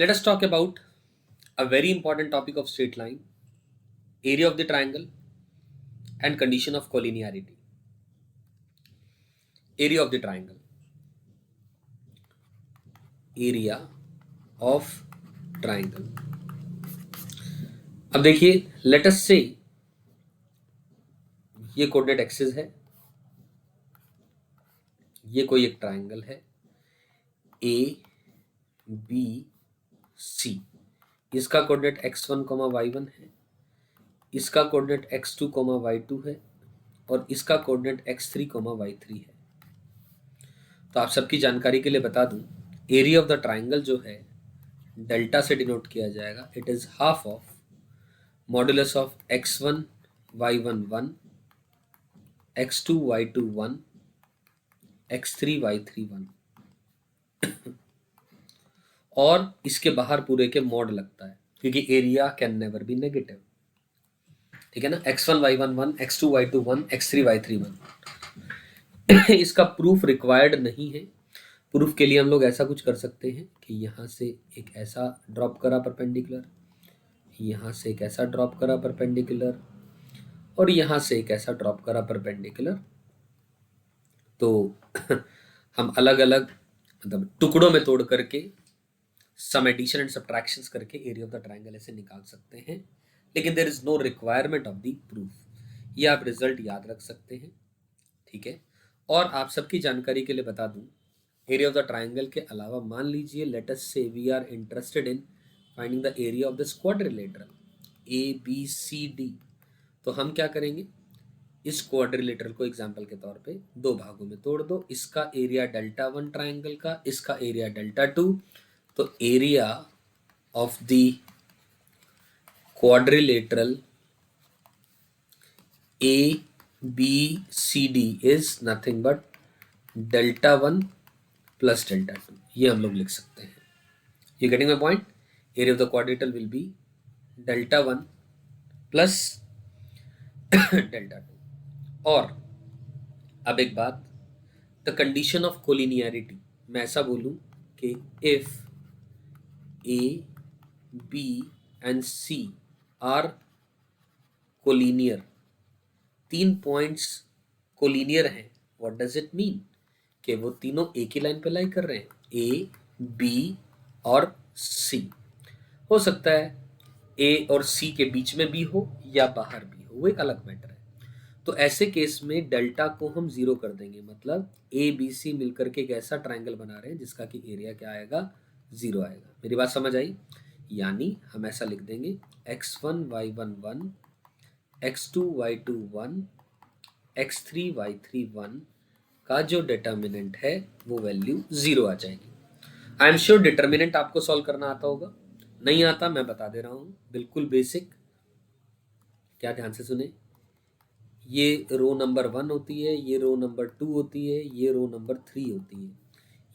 Let us talk about a very important topic of straight line, area of the triangle, and condition of collinearity. Area of the triangle. Area of triangle. अब देखिए, let us say ये coordinate axis है, ये कोई एक triangle है ए B सी। इसका coordinate x1 y1 है, इसका कोऑर्डिनेट x2 y2 है और इसका कोऑर्डिनेट x3 y3 है। तो आप सबकी जानकारी के लिए बता दूं, एरिया ऑफ द ट्राइंगल जो है डेल्टा से डिनोट किया जाएगा। It is half of modulus of x1 y1 1, x2 y2 1, x3 y3 1 और इसके बाहर पूरे के मॉड लगता है क्योंकि area can never be negative. ठीक है ना, x1 y1 1, x2 y2 1, x3 y3 1। इसका प्रूफ रिक्वायर्ड नहीं है। प्रूफ के लिए हम लोग ऐसा कुछ कर सकते हैं कि यहाँ से एक ऐसा ड्रॉप करा परपेंडिकुलर, यहाँ से एक ऐसा ड्रॉप करा परपेंडिकुलर और यहाँ से एक ऐसा ड्रॉप करा परपेंडिकुलर। तो हम अलग अलग मतलब टुकड़ों में तोड़ करके सम एडिशन एंड सब्ट्रैक्शंस करके एरिया ऑफ द ट्राइंगल ऐसे निकाल सकते हैं, लेकिन there is no requirement of the proof. ये आप रिजल्ट याद रख सकते हैं। ठीक है, और आप सबकी जानकारी के लिए बता दूं, एरिया ऑफ द ट्राइंगल के अलावा मान लीजिए let us say we are interested in finding the area of this quadrilateral A B C D. तो हम क्या करेंगे, इस क्वाड्रिलेटरल को एग्जांपल के तौर पे दो भागों में तोड़ दो। इसका एरिया डेल्टा 1 ट्राइंगल का, इसका एरिया डेल्टा 2। तो area of the quadrilateral A B C D is nothing but delta 1 plus delta 2। ये हम लोग लिख सकते हैं। You getting my point? Area of the quadrilateral will be delta 1 plus delta 2। और अब एक बात, द कंडीशन ऑफ कोलिनियरिटी, मैं ऐसा बोलूं कि if A B and C are collinear, तीन पॉइंट्स कोलिनियर हैं, व्हाट डज इट मीन? कि वो तीनों एक ही लाइन पे लाई कर रहे हैं, ए बी और सी। हो सकता है ए और सी के बीच में भी हो या बाहर भी हो, वो एक अलग मैटर है। तो ऐसे केस में डेल्टा को हम जीरो कर देंगे, मतलब ए बी सी मिलकर के एक ऐसा ट्राइंगल बना रहे हैं जिसका कि एरिया क्या आएगा, जीरो आएगा। मेरी बात समझ आई? यानी हम ऐसा लिख देंगे x1 y1 1, x2 y2 1, x3 y3 1 का जो डिटर्मिनेंट है वो वैल्यू जीरो आ जाएगी। आई एम श्योर डिटर्मिनेंट आपको सॉल्व करना आता होगा। नहीं आता मैं बता दे रहा हूँ, बिल्कुल बेसिक। क्या ध्यान से सुने, ये रो नंबर 1 होती है, ये रो नंबर 2 होती है, ये रो नंबर 3 होती है,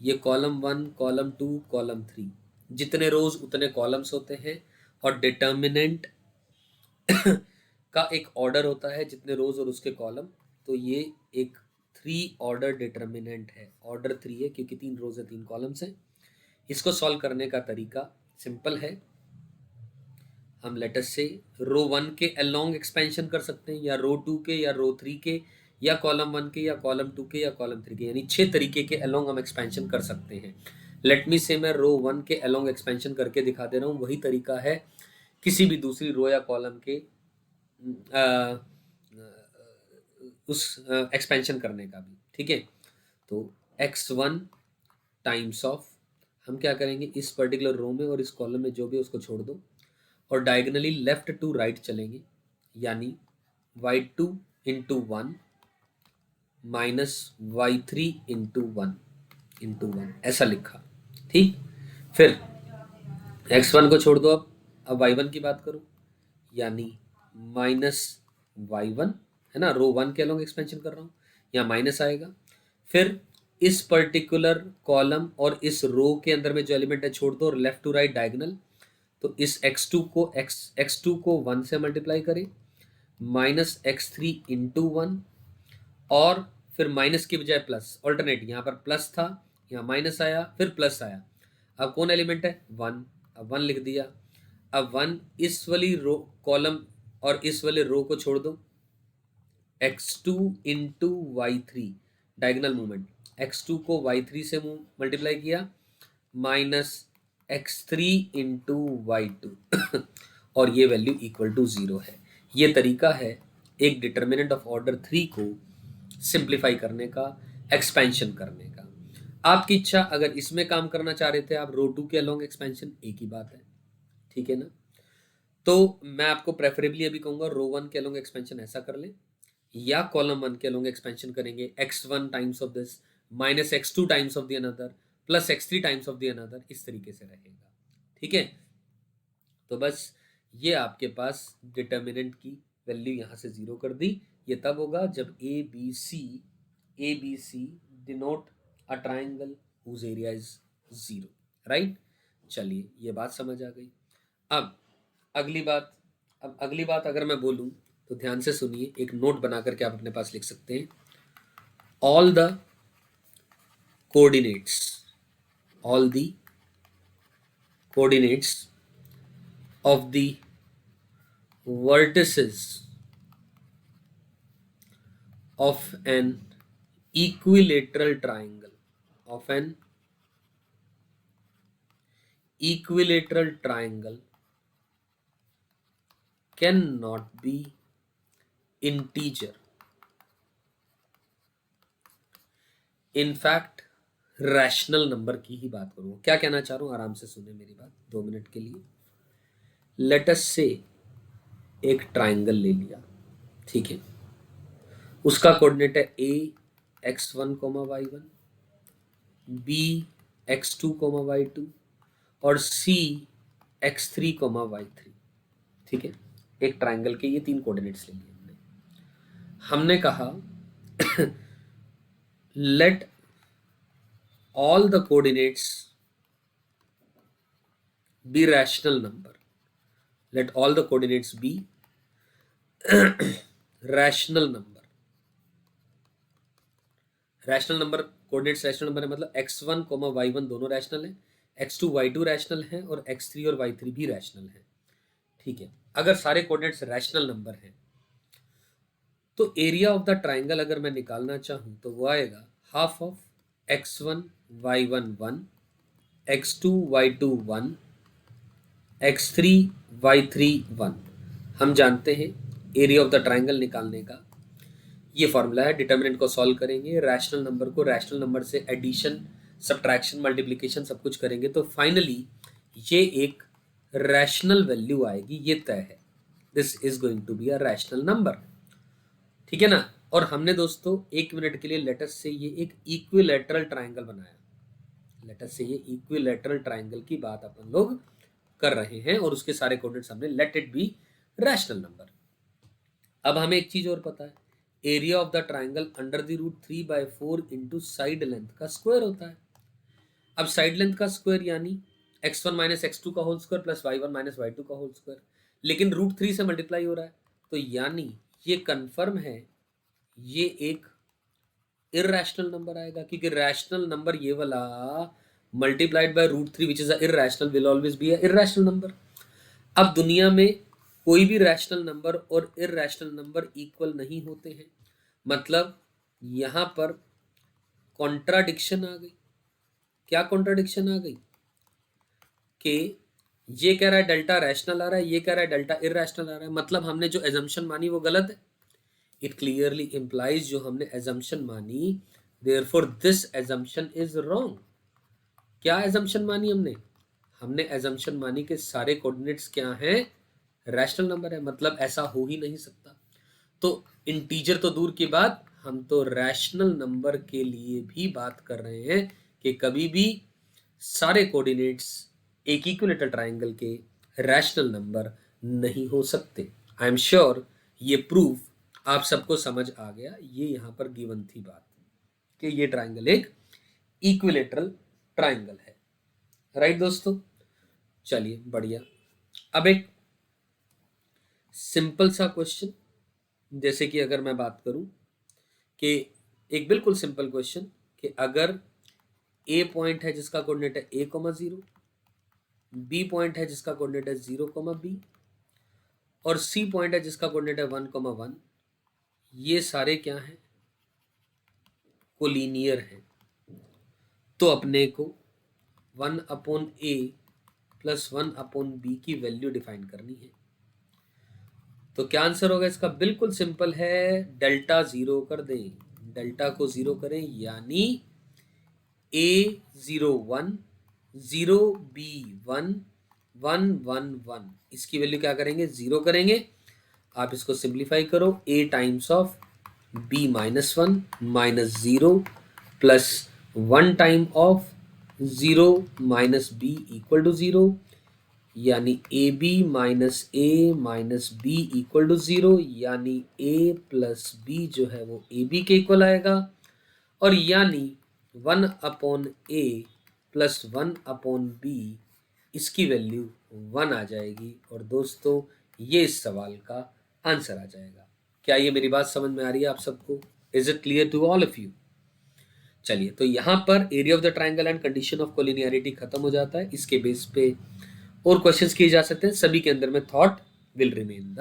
ये कॉलम 1 कॉलम 2 कॉलम 3। जितने रोज उतने कॉलम्स होते हैं और डिटर्मिनेंट का एक ऑर्डर होता है, जितने रोज और उसके कॉलम। तो ये एक 3 ऑर्डर डिटर्मिनेंट है, ऑर्डर 3 है क्योंकि 3 रोज है 3 कॉलम्स हैं। इसको सॉल्व करने का तरीका सिंपल है। हम लेटस से रो 1 के अलोंग एक्सपेंशन कर सकते हैं, या रो 2 के, या रो 3 के, या कॉलम 1 के, या कॉलम 2 के, या कॉलम 3 के, यानी 6 तरीके के अलोंग हम एक्सपेंशन कर सकते हैं। लेट मी से मैं रो 1 के अलोंग एक्सपेंशन करके दिखा दे रहा हूँ। वही तरीका है किसी भी दूसरी रो या कॉलम के उस एक्सपेंशन करने का भी। ठीक है, तो x1 टाइम्स ऑफ, हम क्या करेंगे, इस पर्टिकुलर रो में और इस कॉलम में जो भी उसको छोड़ दो और डायगनली लेफ्ट टू राइट चलेंगे, यानी y2 into 1 minus y3 into 1 ऐसा लिखा। ठीक, फिर x1 को छोड़ दो। अब y1 की बात करो, यानी माइनस y1 है ना, रो 1 के अलोंग एक्सपेंशन कर रहा हूँ, यहाँ माइनस आएगा। फिर इस पर्टिकुलर कॉलम और इस रो के अंदर में जो एलिमेंट है छोड़ दो और लेफ्ट टू राइट डायगनल। तो इस x2 को 1 से मल्टीप्लाई करें, माइनस x3 इंटू 1, और फिर माइनस की बजाय प्लस, ऑल्टरनेट। यहाँ पर प्लस था, यहाँ माइनस आया, फिर प्लस आया। अब कौन एलिमेंट है, 1। अब 1 लिख दिया। अब 1 इस वाली रो कॉलम और इस वाले रो को छोड़ दो, x2 into Y three, diagonal movement, x2 को y3 से मल्टीप्लाई किया, minus x3 into Y to और ये वैल्यू इक्वल टू 0 है। ये तरीका है एक डिटर्मिनेंट ऑफ ऑर्डर 3 को सिंप्लीफाई करने का, एक्सपेंशन करने का। आपकी इच्छा, अगर इसमें काम करना चाह रहे थे आप रो 2 के अलोंग एक्सपेंशन, एक ही बात है, ठीक है ना। तो मैं आपको प्रेफरेबली अभी कहूंगा रो 1 के अलोंग एक्सपेंशन ऐसा कर लें, या कॉलम 1 के अलोंग एक्सपेंशन करेंगे x1 times of this minus x2 times of the another plus x3 times of the another, इस तरीके से रहेगा, ठीक है। तो बस ये आपके पास डिटर्मिनेंट की वैल्यू यहां से 0 कर दी। ये तब होगा जब A B C denote a triangle whose area is 0, right. चलिए ये बात समझ आ गई। अब अगली बात अगर मैं बोलूं तो ध्यान से सुनिए, एक नोट बना करके आप अपने पास लिख सकते हैं। All the coordinates of the vertices of an equilateral triangle cannot be integer. In fact rational number की ही बात करूंगा। क्या कहना चाह रहा हूं, आराम से सुने मेरी बात 2 मिनट के लिए। लेट अस से एक ट्राइंगल ले लिया, ठीक है, उसका कोऑर्डिनेट है ए x1 y1, B x2 y2 और सी x3 y3, ठीक है। एक ट्राइंगल के ये 3 कोऑर्डिनेट्स ले लिए हमने कहा late all the coordinates be rational number. Let all the coordinates be rational number. Rational number, coordinates rational number है मतलब x1 y1 दोनों रैशनल है, x2 y2 रैशनल है और x3 और y3 भी रैशनल है, ठीक है। अगर सारे कोऑर्डिनेट्स रैशनल नंबर हैं तो एरिया ऑफ द ट्राइंगल अगर मैं निकालना चाहूं तो वो आएगा half of x1 y1 1, x2 y2 1, x3 y3 1। हम जानते हैं एरिया ऑफ द ट्राइंगल निकालने का ये फॉर्मूला है। डिटर्मिनेंट को सॉल्व करेंगे, रैशनल नंबर को रैशनल नंबर से एडिशन, सब्ट्रैक्शन, मल्टीप्लिकेशन सब कुछ करेंगे तो फाइनली ये एक रैशनल वैल्यू आएगी, ये तय है। This is going to be a rational number, ठीक है ना। और हमने दोस्तों 1 मिनट के लिए लेटस से ये एक इक्विलैटरल ट्राइंगल बनाया, लेटस से ये इक्विलैटरल ट्राइंगल की बात अपन लोग कर रहे हैं और उसके सारे कोऑर्डिनेट्स हमने let it be rational number. अब हमें एक चीज और पता है, area of the triangle under the root 3/4 into side length का स्क्वायर होता है। अब साइड लेंथ का स्क्वायर यानी x1 माइनस x2 का whole square plus y1 minus y2 का होल स्क्वायर, लेकिन रूट 3 से मल्टीप्लाई हो रहा है तो यानी ये कंफर्म है ये एक इररेशनल नंबर आएगा, क्योंकि रैशनल नंबर ये वाला multiplied by root 3 which is a irrational will always be a irrational number. अब दुनिया में कोई भी रैशनल नंबर और इररेशनल नंबर इक्वल नहीं होते हैं, मतलब यहां पर कॉन्ट्राडिक्शन आ गई। क्या कॉन्ट्राडिक्शन आ गई कि ये कह रहा है डेल्टा रैशनल आ रहा है, ये कह रहा है डेल्टा इररेशनल आ रहा है, मतलब हमने जो एजम्पशन मानी वो गलत है। इट क्लियरली इंप्लाइज जो हमने एजम्पशन मानी, therefore this assumption is wrong. क्या एजम्पशन मानी हमने एजम्पशन मानी कि सारे कोऑर्डिनेट्स क्या हैं, रैशनल नंबर है, मतलब ऐसा हो ही नहीं सकता। तो इंटीजर तो दूर की बात, हम तो रैशनल नंबर के लिए भी बात कर रहे हैं कि कभी भी सारे कोऑर्डिनेट्स एक इक्विलैटरल ट्राइंगल के रैशनल नंबर नहीं हो सकते। आई एम श्योर ये प्रूफ आप सबको समझ आ गया। ये यहां पर गिवन थी बात कि ये ट्राइंगल एक इक्विलैटरल ट्राइंगल है, राइट दोस्तों। चलिए बढ़िया। अब एक सिंपल सा क्वेश्चन, जैसे कि अगर मैं बात करूं कि एक बिल्कुल सिंपल क्वेश्चन कि अगर ए पॉइंट है जिसका कोऑर्डिनेट है a, 0, बी पॉइंट है जिसका कोऑर्डिनेट है 0, और सी पॉइंट है जिसका कोऑर्डिनेट है 1, ये सारे क्या हैं, कोलिनियर हैं। तो अपने को 1/a प्लस 1/b की वैल्यू डिफाइन करनी है। तो क्या आंसर होगा इसका, बिल्कुल सिंपल है, डेल्टा 0 कर दें, डेल्टा को 0 करें, यानी a01 0b1 111, इसकी वैल्यू क्या करेंगे, 0 करेंगे। आप इसको सिंप्लीफाई करो, a times of b -1 -0 plus 1 time of 0 minus b equal to 0, यानी A B minus A minus B equal to 0, यानी a प्लस बी जो है वो ए बी के इक्वल आएगा, और यानी 1/a प्लस 1/b इसकी वैल्यू 1 आ जाएगी। और दोस्तों ये इस सवाल का आंसर आ जाएगा। क्या ये मेरी बात समझ में आ रही है आप सबको? Is it clear to all of you? चलिए, तो यहाँ पर area of the triangle and condition of collinearity खत्म हो जाता है। इसके बेस पे और क्वेश्चंस किए जा सकते हैं, सभी के अंदर में थॉट विल रिमेन द